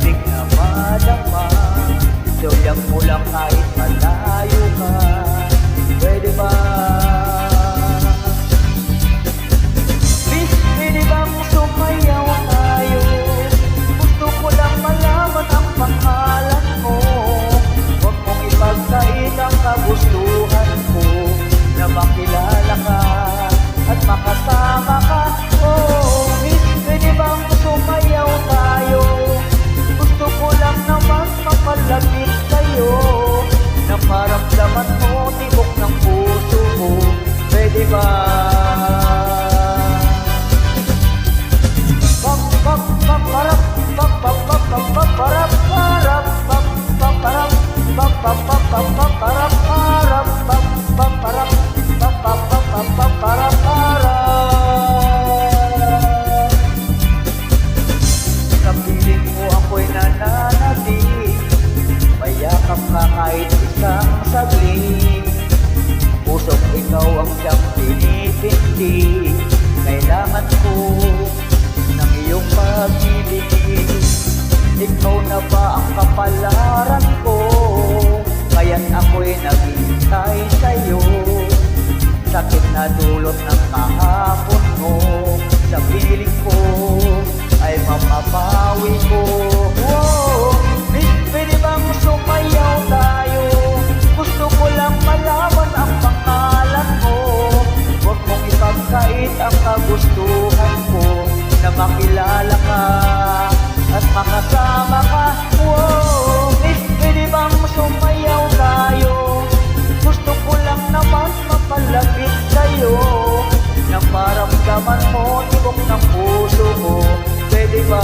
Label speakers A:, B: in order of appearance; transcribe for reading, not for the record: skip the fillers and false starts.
A: pag-ibig na madama. Suyang mo lang kahit malayo ka. Pwede ba? Please, pwede bang sumayaw tayo? Gusto ko lang malaman ang pangalan mo. Huwag mong ipagkait ang kagustuhan ko na makilala ka at makasama ka. Oh, miss, pwede bang sumayaw tayo? Gusto ko lang naman mapalapit sa'yo, na maramdaman mo tibok ng puso mo. Pwede ba? Sa piling mo ako'y nananatili, mayakap ka kahit isang saglit. Pusok ikaw ang siyang pinipindi, kailangan ko ng iyong pag-ibig. Ikaw na ba ang kapalaran ko? Kaya't ako'y naghihintay sa'yo. Sakit na dulot ng kahapon mo, sa piling ko ay mapapawi ko. Wow, miss, pwede bang sumayaw tayo? Gusto ko lang malaman ang pangalan mo. Huwag mong ipagkait ang kagustuhan ko, na makilala ka at makasama ka. Wow, miss, pwede bang sumayaw tayo? Gusto ko lang naman mapalapit sa'yo, na maramdaman mo tibok ng puso mo. Pwede ba?